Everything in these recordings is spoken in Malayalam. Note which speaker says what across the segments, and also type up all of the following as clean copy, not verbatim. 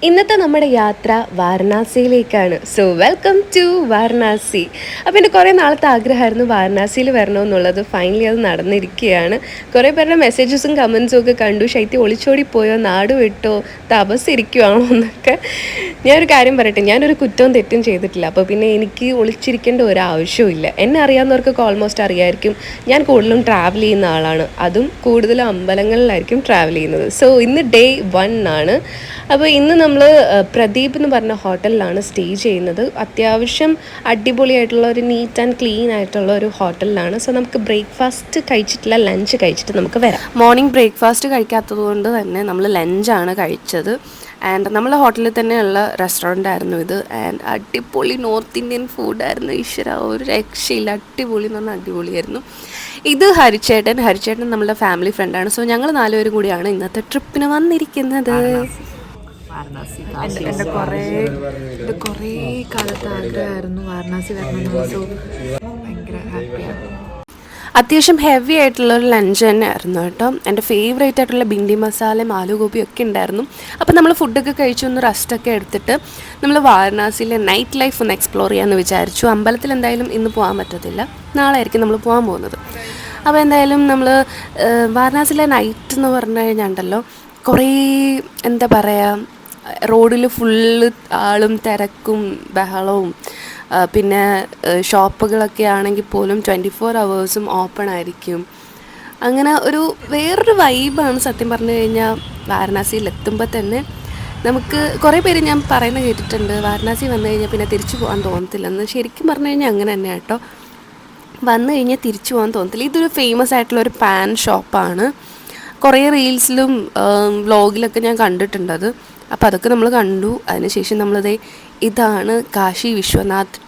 Speaker 1: ഇന്നത്തെ നമ്മുടെ യാത്ര വാരണാസിയിലേക്കാണ്. So welcome to Varanasi. അപ്പോൾ എൻ്റെ കുറേ നാളത്തെ ആഗ്രഹമായിരുന്നു വാരണാസിയിൽ വരണമെന്നുള്ളത്. ഫൈനലി അത് നടന്നിരിക്കുകയാണ്. കുറേ പേരുടെ മെസ്സേജസും കമൻസും ഒക്കെ കണ്ടു. ശൈത്യം ഒളിച്ചോടി പോയോ, നാട് വിട്ടോ, തപസ്സിരിക്കുവാണോ എന്നൊക്കെ. ഞാനൊരു കാര്യം പറയട്ടെ, ഞാനൊരു കുറ്റവും തെറ്റും ചെയ്തിട്ടില്ല. അപ്പോൾ പിന്നെ എനിക്ക് ഒളിച്ചിരിക്കേണ്ട ഒരാവശ്യമില്ല. എന്നെ അറിയാവുന്നവർക്കൊക്കെ ഓൾമോസ്റ്റ് അറിയായിരിക്കും, ഞാൻ കൂടുതലും ട്രാവൽ ചെയ്യുന്ന ആളാണ്. അതും കൂടുതലും അമ്പലങ്ങളിലായിരിക്കും ട്രാവൽ ചെയ്യുന്നത്. സോ ഇന്ന് ഡേ 1 ആണ്. അപ്പോൾ ഇന്ന് നമ്മൾ പ്രദീപ് എന്ന് പറഞ്ഞ ഹോട്ടലിലാണ് സ്റ്റേ ചെയ്യുന്നത്. അത്യാവശ്യം അടിപൊളിയായിട്ടുള്ള ഒരു നീറ്റ് ആൻഡ് ക്ലീൻ ആയിട്ടുള്ള ഒരു ഹോട്ടലിലാണ്. സോ നമുക്ക് ബ്രേക്ക്ഫാസ്റ്റ് കഴിച്ചിട്ടില്ല, ലഞ്ച് കഴിച്ചിട്ട് നമുക്ക് വരാം. മോർണിംഗ് ബ്രേക്ക്ഫാസ്റ്റ് കഴിക്കാത്തത് കൊണ്ട് തന്നെ നമ്മൾ ലഞ്ചാണ് കഴിച്ചത്. ആൻഡ് നമ്മളെ ഹോട്ടലിൽ തന്നെയുള്ള റെസ്റ്റോറൻ്റ് ആയിരുന്നു ഇത്. ആൻഡ് അടിപൊളി നോർത്ത് ഇന്ത്യൻ ഫുഡായിരുന്നു. ഈശ്വര, ഒരു രക്ഷയില്ല, അടിപൊളി എന്ന് പറഞ്ഞാൽ അടിപൊളിയായിരുന്നു. ഇത് ഹരിച്ചേട്ടൻ നമ്മളുടെ ഫാമിലി ഫ്രണ്ടാണ്. സോ ഞങ്ങൾ 4 പേരും കൂടിയാണ് ഇന്നത്തെ ട്രിപ്പിന് വന്നിരിക്കുന്നത്. എൻ്റെ കുറേ കാലത്തെ ആഗ്രഹമായിരുന്നു വാരണാസി വരണമെന്ന്. സോ ഭയങ്കര ഹാപ്പിയാണ്. അത്യാവശ്യം ഹെവി ആയിട്ടുള്ളൊരു ലഞ്ച് തന്നെ ആയിരുന്നു കേട്ടോ. എൻ്റെ ഫേവറേറ്റ് ആയിട്ടുള്ള ബിണ്ടി മസാലയും ആലു ഗോപിയും ഒക്കെ ഉണ്ടായിരുന്നു. അപ്പോൾ നമ്മൾ ഫുഡൊക്കെ കഴിച്ചു, ഒന്ന് റെസ്റ്റൊക്കെ എടുത്തിട്ട് നമ്മൾ വാരണാസിയിലെ നൈറ്റ് ലൈഫ് ഒന്ന് എക്സ്പ്ലോർ ചെയ്യാമെന്ന് വിചാരിച്ചു. അമ്പലത്തിൽ എന്തായാലും ഇന്ന് പോകാൻ പറ്റത്തില്ല, നാളെ ആയിരിക്കും നമ്മൾ പോകാൻ പോകുന്നത്. അപ്പോൾ എന്തായാലും നമ്മൾ വാരണാസിയിലെ നൈറ്റ് എന്ന് പറഞ്ഞു കഴിഞ്ഞാൽ ഉണ്ടല്ലോ, കുറേ എന്താ പറയുക, റോഡിൽ ഫുള്ള് ആളും തിരക്കും ബഹളവും. പിന്നെ ഷോപ്പുകളൊക്കെ ആണെങ്കിൽ പോലും 24 hours ഓപ്പൺ ആയിരിക്കും. അങ്ങനെ ഒരു വേറൊരു വൈബാണ് സത്യം പറഞ്ഞു കഴിഞ്ഞാൽ. വാരണാസിയിൽ എത്തുമ്പോൾ തന്നെ നമുക്ക് കുറേ പേര് ഞാൻ പറയുന്നത് കേട്ടിട്ടുണ്ട്, വാരണാസി വന്നു കഴിഞ്ഞാൽ പിന്നെ തിരിച്ചു പോകാൻ തോന്നത്തില്ലെന്ന്. ശരിക്കും പറഞ്ഞു കഴിഞ്ഞാൽ അങ്ങനെ തന്നെ കേട്ടോ, വന്നു കഴിഞ്ഞാൽ തിരിച്ചു പോകാൻ തോന്നത്തില്ല. ഇതൊരു ഫേമസ് ആയിട്ടുള്ളൊരു പാൻ ഷോപ്പാണ്. കുറേ റീൽസിലും വ്ലോഗിലൊക്കെ ഞാൻ കണ്ടിട്ടുണ്ടത്. അപ്പോൾ അതൊക്കെ നമ്മൾ കണ്ടു. അതിനുശേഷം നമ്മളിതേ ഇതാണ് കാശി വിശ്വനാഥ്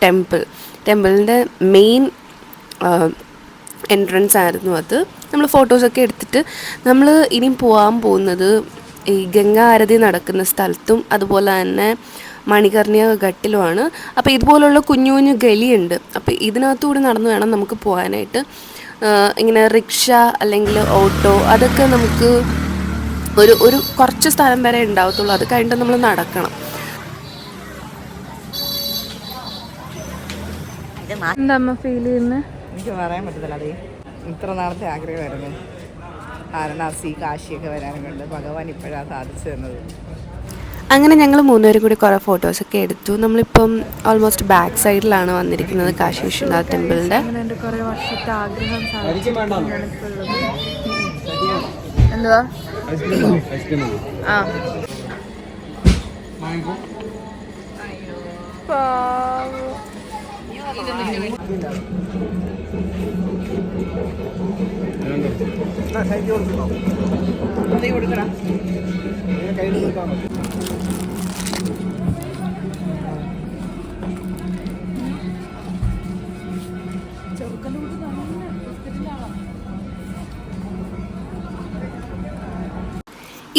Speaker 1: ടെമ്പിളിൻ്റെ മെയിൻ എൻട്രൻസ് ആയിരുന്നു അത്. നമ്മൾ ഫോട്ടോസൊക്കെ എടുത്തിട്ട് നമ്മൾ ഇനിയും പോകാൻ പോകുന്നത് ഈ ഗംഗാ ആരതി നടക്കുന്ന സ്ഥലത്തും അതുപോലെ തന്നെ മണികർണിക ഘട്ടിലുമാണ്. അപ്പോൾ ഇതുപോലുള്ള കുഞ്ഞു കുഞ്ഞു ഗലിയുണ്ട്. അപ്പോൾ ഇതിനകത്തുകൂടി നടന്നു വേണം നമുക്ക് പോകാനായിട്ട്. ഇങ്ങനെ റിക്ഷ അല്ലെങ്കിൽ ഓട്ടോ അതൊക്കെ നമുക്ക് ഒരു കുറച്ച് സ്ഥലം വരെ ഉണ്ടാവത്തുള്ളൂ. അത് കഴിഞ്ഞിട്ട് നമ്മൾ നടക്കണം. എന്താ അമ്മ ഫീൽ ചെയ്യുന്നത്?
Speaker 2: എനിക്ക് പറയാൻ പറ്റത്തില്ല. അതേ ഇത്ര നാളത്തെ ആഗ്രഹമായിരുന്നു വാരണാസി കാശിയൊക്കെ വരാനുണ്ട്. ഭഗവാൻ ഇപ്പോഴാണ് സാധിച്ചു തന്നത്.
Speaker 1: അങ്ങനെ ഞങ്ങൾ 3 പേരും കൂടി കുറേ ഫോട്ടോസൊക്കെ എടുത്തു. നമ്മളിപ്പം ഓൾമോസ്റ്റ് ബാക്ക് സൈഡിലാണ് വന്നിരിക്കുന്നത് കാശി വിശ്വനാഥ് ടെമ്പിളിൻ്റെ. എൻ്റെ കുറേ വർഷത്തെ ആഗ്രഹം എന്തുവാ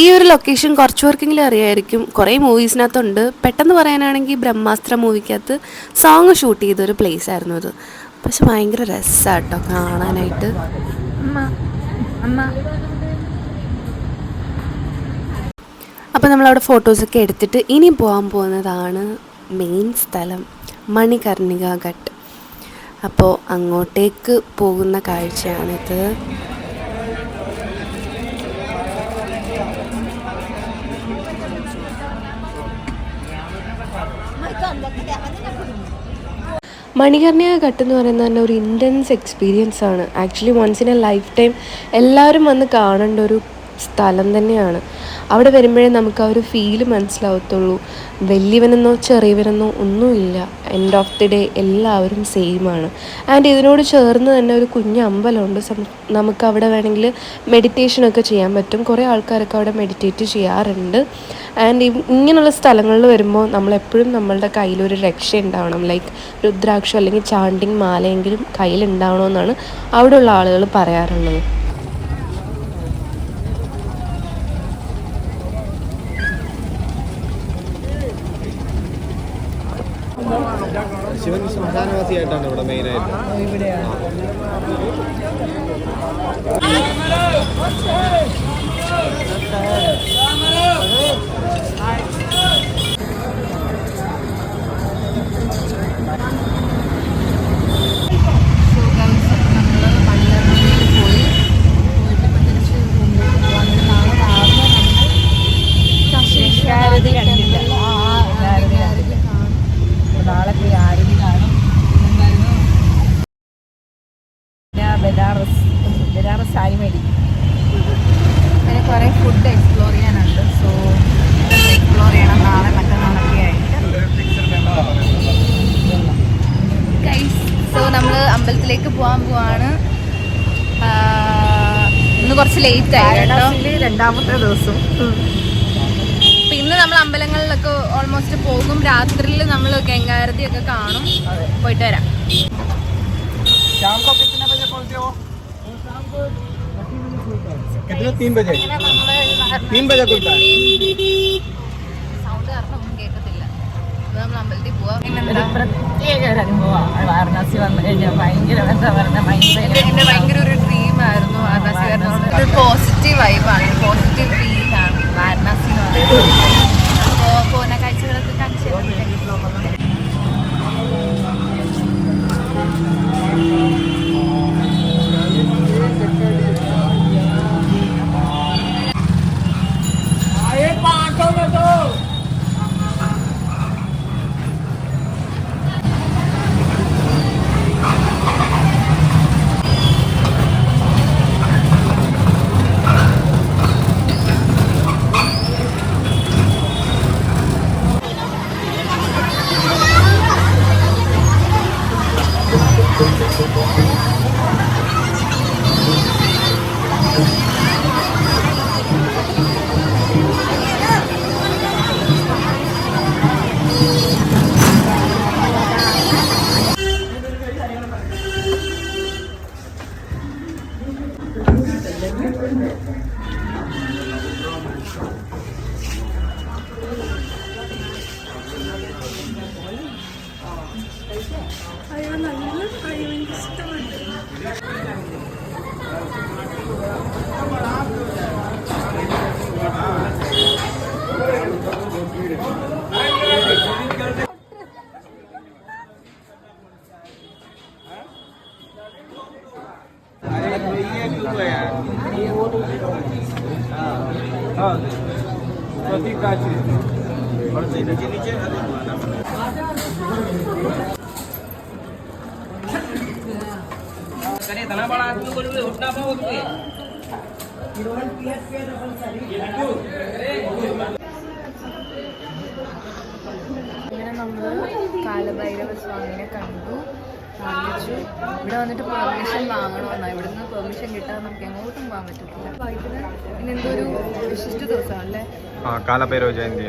Speaker 1: ഈ ഒരു ലൊക്കേഷൻ കുറച്ച് പേർക്കെങ്കിലും അറിയായിരിക്കും. കുറേ മൂവീസിനകത്തുണ്ട്. പെട്ടെന്ന് പറയാനാണെങ്കിൽ ബ്രഹ്മാസ്ത്ര മൂവിക്കകത്ത് സോങ് ഷൂട്ട് ചെയ്തൊരു പ്ലേസ് ആയിരുന്നു അത്. പക്ഷെ ഭയങ്കര രസമാണ് കേട്ടോ കാണാനായിട്ട്. അപ്പോൾ നമ്മളവിടെ ഫോട്ടോസൊക്കെ എടുത്തിട്ട് ഇനി പോകാൻ പോകുന്നതാണ് മെയിൻ സ്ഥലം, മണികർണിക ഘട്ട്. അപ്പോൾ അങ്ങോട്ടേക്ക് പോകുന്ന കാഴ്ചയാണിത്. മണികർണിക ഘട്ട് എന്ന് പറയുന്നത് തന്നെ ഒരു ഇൻറ്റൻസ് എക്സ്പീരിയൻസ് ആണ്. Actually once in a lifetime എല്ലാവരും വന്ന് കാണേണ്ട ഒരു സ്ഥലം തന്നെയാണ്. അവിടെ വരുമ്പോഴേ നമുക്ക് ആ ഒരു ഫീല് മനസ്സിലാവത്തുള്ളൂ. വലിയവനെന്നോ ചെറിയവനെന്നോ ഒന്നുമില്ല. എൻഡ് ഓഫ് ദി ഡേ എല്ലാവരും സെയിമാണ്. ആൻഡ് ഇതിനോട് ചേർന്ന് തന്നെ ഒരു കുഞ്ഞ് അമ്പലമുണ്ട്. നമുക്ക് അവിടെ വേണമെങ്കിൽ മെഡിറ്റേഷനൊക്കെ ചെയ്യാൻ പറ്റും. കുറേ ആൾക്കാരൊക്കെ അവിടെ മെഡിറ്റേറ്റ് ചെയ്യാറുണ്ട്. ആൻഡ് ഇങ്ങനെയുള്ള സ്ഥലങ്ങളിൽ വരുമ്പോൾ നമ്മളെപ്പോഴും നമ്മളുടെ കയ്യിലൊരു രക്ഷ ഉണ്ടാവണം. ലൈക്ക് രുദ്രാക്ഷം അല്ലെങ്കിൽ ചാണ്ടിങ് മാലയെങ്കിലും കയ്യിലുണ്ടാവണമെന്നാണ് അവിടെയുള്ള ആളുകൾ പറയാറുള്ളത്.
Speaker 3: ശിവൻ ശ്മശാനവാസിയായിട്ടാണ് ഇവിടെ മെയിനായിട്ട്. ഇവിടെ
Speaker 2: ആരതി കണ്ടില്ല. നാളെ പോയി ആരതി കാണും. ബനാറസ് സാരി മേടിക്കും.
Speaker 1: അങ്ങനെ കുറേ ഫുഡ് എക്സ്പ്ലോർ ചെയ്യാനുണ്ട്. സോ എക്സ്പ്ലോർ ചെയ്യണം നാളെ മറ്റന്നാളൊക്കെ ആയിട്ട്. സോ നമ്മൾ അമ്പലത്തിലേക്ക് പോകാൻ പോവാണ്. ഇന്ന് കുറച്ച് ലേറ്റ് ആയി കേട്ടോ.
Speaker 2: രണ്ടാമത്തെ ദിവസം.
Speaker 1: അപ്പം ഇന്ന് നമ്മൾ അമ്പലങ്ങളിലൊക്കെ ഓൾമോസ്റ്റ് പോകും. രാത്രിയിൽ നമ്മൾ ഗംഗാരതി ഒക്കെ കാണും. പോയിട്ട് വരാം.
Speaker 3: कितना 3 बजे 3 बजे खुलता है.
Speaker 1: സൗണ്ട് കാരണം ഒന്നും കേൾക്കത്തില്ല. നമ്മൾ അമ്പലത്തിൽ പോവാം.
Speaker 2: പ്രത്യേക ഒരു അനുഭവമാണ് വാരണാസി വന്നു കഴിഞ്ഞാൽ. ഭയങ്കര എന്താ പറയുക,
Speaker 1: എൻ്റെ ഭയങ്കര ഒരു ഡ്രീം ആയിരുന്നു വാരണാസി വരുന്നത്. ഒരു പോസിറ്റീവ് വൈബാണ്, പോസിറ്റീവ് ഫീലാണ് വാരണാസി എന്ന് പറയുന്നത്. അപ്പോൾ പോകുന്ന കാഴ്ചകളൊക്കെ കാണിച്ചു അങ്ങനെ നമ്മൾ കാലഭൈരവ സ്വാമിനെ കണ്ടു, കാണിച്ചു. ഇവിടെ വന്നിട്ട് പെർമിഷൻ വാങ്ങണമെന്നാണ്. ഇവിടുന്ന് പെർമിഷൻ കിട്ടാതെ നമുക്ക് എങ്ങോട്ടും പോകാൻ പറ്റത്തില്ല. വൈകിട്ട് പിന്നെ എന്തോ ഒരു വിശിഷ്ട ദിവസമല്ലേ,
Speaker 3: കാലഭൈരവ ജയന്തി.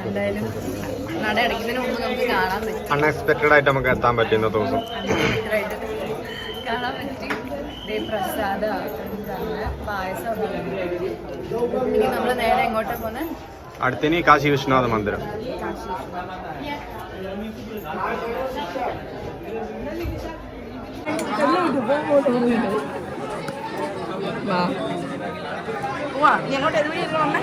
Speaker 1: എന്തായാലും നട അടയ്ക്കുന്നതിന് മുമ്പ് നമുക്ക് കാണാൻ പറ്റും.
Speaker 3: അൺഎക്സ്പെക്റ്റഡ് ആയിട്ട് നമുക്ക് എത്താൻ പറ്റുന്ന ദിവസം
Speaker 1: കാണാൻ പറ്റി. പ്രസാദ പായസം. ഇനി നമ്മൾ നേരെ എങ്ങോട്ടാ പോന്നെ?
Speaker 3: അടുത്തിനി കാശി വിശ്വനാഥ മന്ദിരം.
Speaker 2: ഞങ്ങോട്ട് എതുവഴി വന്നേ?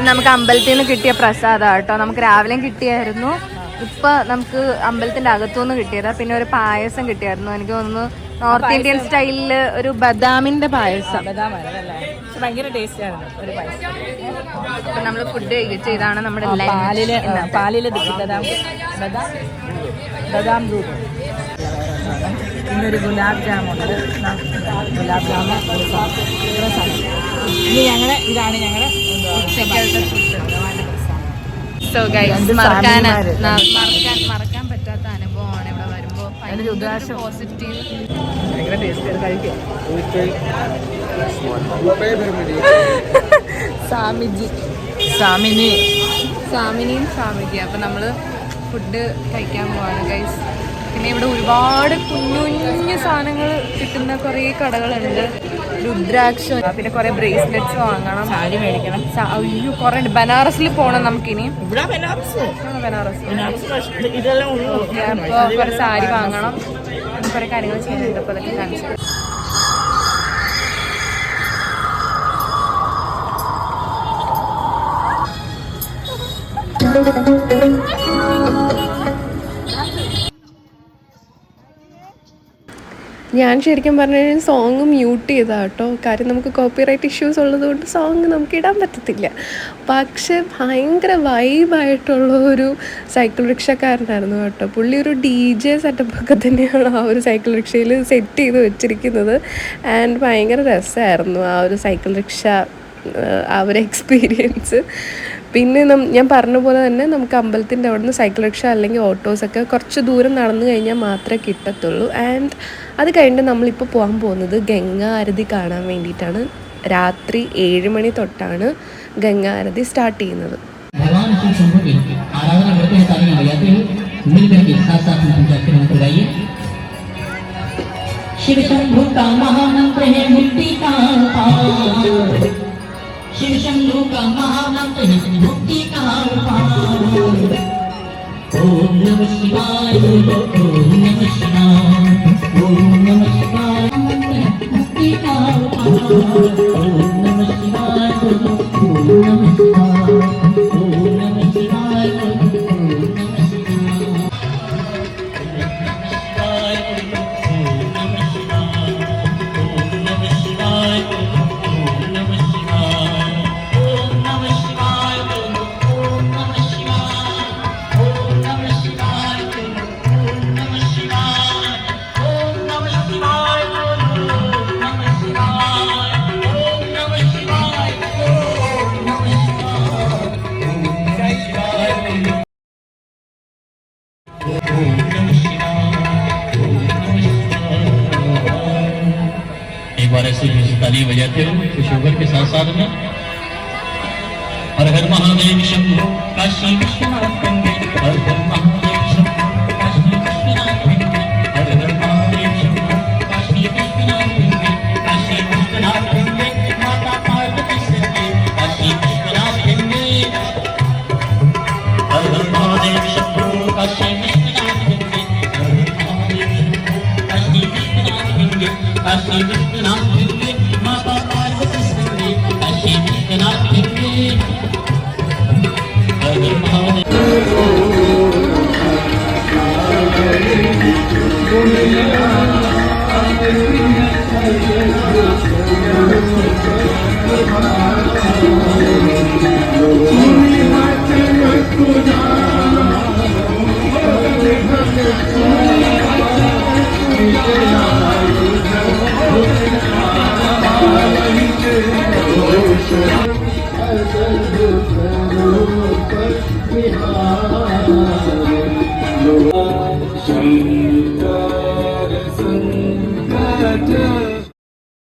Speaker 2: നമുക്ക് അമ്പലത്തിൽ നിന്ന് കിട്ടിയ പ്രസാദം കേട്ടോ. നമുക്ക് രാവിലെയും കിട്ടിയായിരുന്നു, ഇപ്പൊ നമുക്ക് അമ്പലത്തിന്റെ അകത്തുനിന്ന് കിട്ടിയതാ. പിന്നെ ഒരു പായസം കിട്ടിയായിരുന്നു. എനിക്ക് തോന്നുന്നു നോർത്ത് ഇന്ത്യൻ സ്റ്റൈലില് ഒരു ബദാമിന്റെ പായസം. ഭയങ്കര ടേസ്റ്റ് ആയിരുന്നു ഒരു പായസം.
Speaker 1: ഇപ്പൊ നമ്മള് ഫുഡ് കഴിച്ചു. ഇതാണ് നമ്മുടെ
Speaker 2: പാലില് ബദാം ദൂത്. പിന്നൊരു ഗുലാബ് ജാമുണ്ട്. ഗുലാബ് ജാമുൻ ഇനി ഇതാണ് ഞങ്ങളുടെ
Speaker 1: മറക്കാൻ പറ്റാത്ത അനുഭവമാണ് ഇവിടെ വരുമ്പോ. പോസിറ്റീവ്
Speaker 2: ഭയങ്കര ടേസ്റ്റ് കഴിക്കും. സാമിനി സാമിനിയും സാമിക്കും. അപ്പം നമ്മൾ ഫുഡ് കഴിക്കാൻ പോവാണ് ഗൈസ്. പിന്നെ ഇവിടെ ഒരുപാട് കുഞ്ഞു കുഞ്ഞു സാധനങ്ങൾ കിട്ടുന്ന കുറേ കടകളുണ്ട്. രുദ്രാക്ഷം, പിന്നെ കുറേ ബ്രേസ്ലെറ്റ്സ് വാങ്ങണം, സാരി മേടിക്കണം. അയ്യോ കുറേ ഉണ്ട്. ബനാറസിൽ പോകണം നമുക്കിനി. ബനാറസ് അപ്പോൾ കുറേ സാരി വാങ്ങണം, കുറേ കാര്യങ്ങൾ ചെയ്യുന്നുണ്ട്. അപ്പോൾ അതൊക്കെ കാണിച്ചു.
Speaker 1: ഞാൻ ശരിക്കും പറഞ്ഞു കഴിഞ്ഞാൽ സോങ് മ്യൂട്ട് ചെയ്താൽ കേട്ടോ. കാര്യം നമുക്ക് കോപ്പിറൈറ്റ് ഇഷ്യൂസ് ഉള്ളതുകൊണ്ട് സോങ് നമുക്ക് ഇടാൻ പറ്റത്തില്ല. പക്ഷെ ഭയങ്കര വൈബായിട്ടുള്ള ഒരു സൈക്കിൾ റിക്ഷക്കാരനായിരുന്നു കേട്ടോ. പുള്ളി ഒരു DJ സെറ്റപ്പൊക്കെ തന്നെയാണ് ആ ഒരു സൈക്കിൾ റിക്ഷയിൽ സെറ്റ് ചെയ്ത് വെച്ചിരിക്കുന്നത്. ആൻഡ് ഭയങ്കര രസമായിരുന്നു ആ ഒരു സൈക്കിൾ റിക്ഷ, ആ ഒരു എക്സ്പീരിയൻസ്. പിന്നെ ഞാൻ പറഞ്ഞ പോലെ തന്നെ നമുക്ക് അമ്പലത്തിൻ്റെ അവിടെ നിന്ന് സൈക്കിൾ റിക്ഷ അല്ലെങ്കിൽ ഓട്ടോസൊക്കെ കുറച്ച് ദൂരം നടന്നു കഴിഞ്ഞാൽ മാത്രമേ കിട്ടത്തുള്ളൂ. ആൻഡ് അത് കഴിഞ്ഞിട്ട് നമ്മളിപ്പോൾ പോകാൻ പോകുന്നത് ഗംഗാ ആരതി കാണാൻ വേണ്ടിയിട്ടാണ്. രാത്രി 7 മണി തൊട്ടാണ് ഗംഗാ ആരതി സ്റ്റാർട്ട് ചെയ്യുന്നത്.
Speaker 4: शिव शंभु का महामंत्र है मुक्ति का उपाय। ओम नमः शिवाय, ओम नमः शिवाय, ओम नमः शिवाय, मुक्ति का उपाय। ओम नमः शिवाय, ओम नमः शिवाय, ओम नमः शिवाय, ओम नमः एक बार ऐसे ताली बजाते हो शुगर के साथ साथ में हर हर महादेव शंभो काशी विश्वनाथ गंगे, हर हर महादेव शंभो काशी विश्वनाथ गंगे, हर हर महादेव शंभो काशी विश्वनाथ गंगे, काशी विश्वनाथ गंगे माता पार्वती सती काशी विश्वनाथ गंगे, हर हर महादेव शंभो काशी विश्वनाथ गंगे, हर हर महादेव शंभो काशी विश्वनाथ गंगे, काशी विश्वनाथ गंगे माता पार्वती सती काशी विश्वनाथ गंगे, हर हर महादेव।
Speaker 3: बिहार